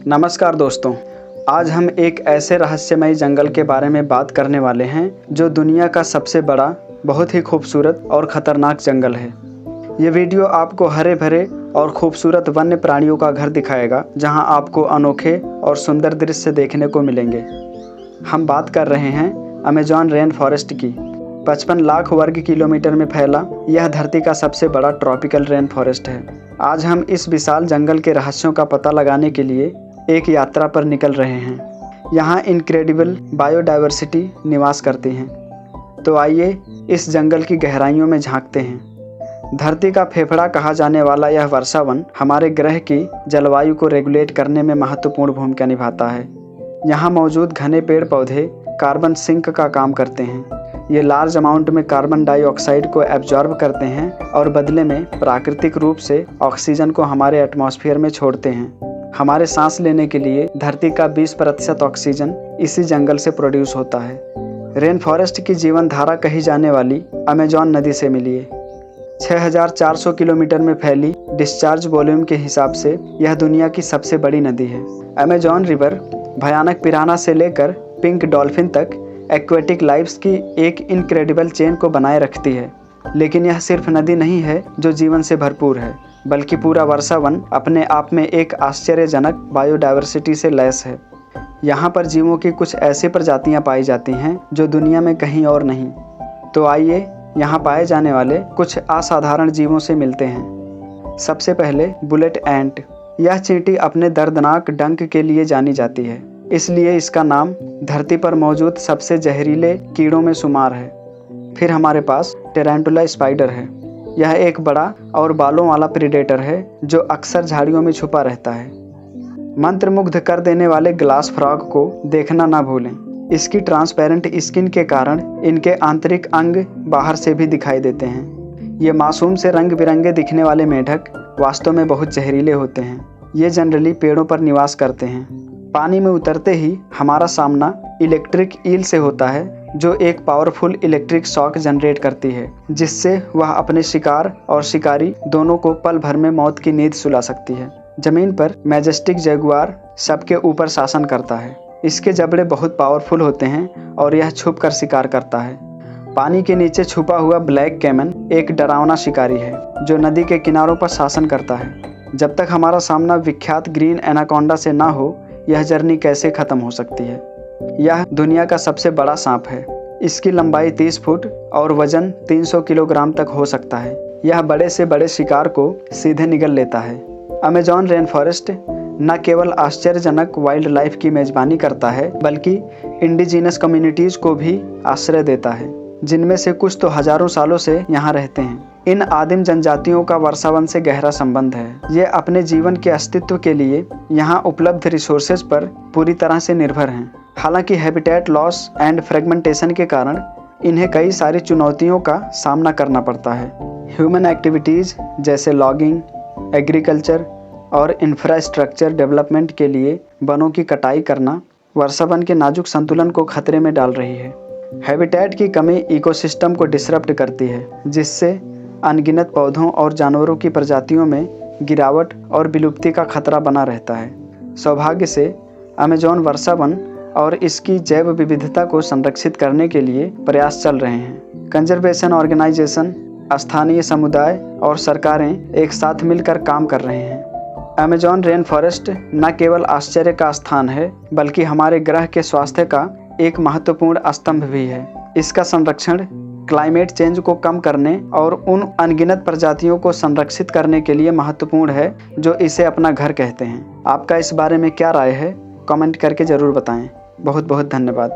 नमस्कार दोस्तों, आज हम एक ऐसे रहस्यमयी जंगल के बारे में बात करने वाले हैं जो दुनिया का सबसे बड़ा, बहुत ही खूबसूरत और ख़तरनाक जंगल है। ये वीडियो आपको हरे भरे और खूबसूरत वन्य प्राणियों का घर दिखाएगा, जहां आपको अनोखे और सुंदर दृश्य देखने को मिलेंगे। हम बात कर रहे हैं अमेज़न रेन फॉरेस्ट की। 55 लाख वर्ग किलोमीटर में फैला यह धरती का सबसे बड़ा ट्रॉपिकल रेन फॉरेस्ट है। आज हम इस विशाल जंगल के रहस्यों का पता लगाने के लिए एक यात्रा पर निकल रहे हैं। यहाँ इनक्रेडिबल बायोडायवर्सिटी निवास करती हैं। तो आइए इस जंगल की गहराइयों में झांकते हैं। धरती का फेफड़ा कहा जाने वाला यह वर्षावन हमारे ग्रह की जलवायु को रेगुलेट करने में महत्वपूर्ण भूमिका निभाता है। यहाँ मौजूद घने पेड़ पौधे कार्बन सिंक का काम करते हैं। ये लार्ज अमाउंट में कार्बन डाइऑक्साइड को एब्जॉर्ब करते हैं और बदले में प्राकृतिक रूप से ऑक्सीजन को हमारे एटमॉस्फेयर में छोड़ते हैं। हमारे सांस लेने के लिए धरती का 20% ऑक्सीजन इसी जंगल से प्रोड्यूस होता है। रेन फॉरेस्ट की जीवन धारा कही जाने वाली अमेज़न नदी से मिली है। 6400 किलोमीटर में फैली डिस्चार्ज वॉल्यूम के हिसाब से यह दुनिया की सबसे बड़ी नदी है। अमेज़न रिवर भयानक पिराना से लेकर पिंक डॉल्फिन तक एक्वेटिक लाइफ्स की एक इनक्रेडिबल चेन को बनाए रखती है। लेकिन यह सिर्फ नदी नहीं है जो जीवन से भरपूर है, बल्कि पूरा वर्षावन अपने आप में एक आश्चर्यजनक बायोडायवर्सिटी से लैस है। यहाँ पर जीवों की कुछ ऐसी प्रजातियाँ पाई जाती हैं जो दुनिया में कहीं और नहीं। तो आइए यहाँ पाए जाने वाले कुछ असाधारण जीवों से मिलते हैं। सबसे पहले बुलेट एंट। यह चींटी अपने दर्दनाक डंक के लिए जानी जाती है, इसलिए इसका नाम धरती पर मौजूद सबसे जहरीले कीड़ों में शुमार है। फिर हमारे पास टेरेंटुला स्पाइडर है। यह एक बड़ा और बालों वाला प्रीडेटर है जो अक्सर झाड़ियों में छुपा रहता है। मंत्रमुग्ध कर देने वाले ग्लास फ्रॉग को देखना ना भूलें। इसकी ट्रांसपेरेंट स्किन के कारण इनके आंतरिक अंग बाहर से भी दिखाई देते हैं। ये मासूम से रंग बिरंगे दिखने वाले मेढक वास्तव में बहुत जहरीले होते हैं। ये जनरली पेड़ों पर निवास करते हैं। पानी में उतरते ही हमारा सामना इलेक्ट्रिक ईल से होता है, जो एक पावरफुल इलेक्ट्रिक शॉक जनरेट करती है, जिससे वह अपने शिकार और शिकारी दोनों को पल भर में मौत की नींद सुला सकती है। जमीन पर मैजेस्टिक जगुआर सबके ऊपर शासन करता है। इसके जबड़े बहुत पावरफुल होते हैं और यह छुप कर शिकार करता है। पानी के नीचे छुपा हुआ ब्लैक कैमन एक डरावना शिकारी है जो नदी के किनारों पर शासन करता है। जब तक हमारा सामना विख्यात ग्रीन एनाकोंडा से ना हो, यह जर्नी कैसे खत्म हो सकती है। यह दुनिया का सबसे बड़ा सांप है। इसकी लंबाई 30 फुट और वजन 300 किलोग्राम तक हो सकता है। यह बड़े से बड़े शिकार को सीधे निगल लेता है। अमेज़न रेन फॉरेस्ट न केवल आश्चर्यजनक वाइल्ड लाइफ की मेजबानी करता है, बल्कि इंडिजिनस कम्युनिटीज़ को भी आश्रय देता है, जिनमें से कुछ तो हजारों सालों से यहाँ रहते हैं। इन आदिम जनजातियों का वर्षावन से गहरा संबंध है। ये अपने जीवन के अस्तित्व के लिए यहाँ उपलब्ध रिसोर्सेज पर पूरी तरह से निर्भर हैं। हालांकि हैबिटेट लॉस एंड फ्रेगमेंटेशन के कारण इन्हें कई सारी चुनौतियों का सामना करना पड़ता है। ह्यूमन एक्टिविटीज़ जैसे लॉगिंग, एग्रीकल्चर और इंफ्रास्ट्रक्चर डेवलपमेंट के लिए वनों की कटाई करना वर्षावन के नाजुक संतुलन को खतरे में डाल रही है। हैबिटेट की कमी इकोसिस्टम को डिसरप्ट करती है, जिससे अनगिनत पौधों और जानवरों की प्रजातियों में गिरावट और विलुप्ति का खतरा बना रहता है। सौभाग्य से अमेज़न वर्षावन और इसकी जैव विविधता को संरक्षित करने के लिए प्रयास चल रहे हैं। कंजर्वेशन ऑर्गेनाइजेशन, स्थानीय समुदाय और सरकारें एक साथ मिलकर काम कर रहे हैं। अमेज़न रेन फॉरेस्ट न केवल आश्चर्य का स्थान है, बल्कि हमारे ग्रह के स्वास्थ्य का एक महत्वपूर्ण स्तंभ भी है। इसका संरक्षण क्लाइमेट चेंज को कम करने और उन अनगिनत प्रजातियों को संरक्षित करने के लिए महत्वपूर्ण है जो इसे अपना घर कहते हैं। आपका इस बारे में क्या राय है? कमेंट करके ज़रूर बताएं। बहुत बहुत धन्यवाद।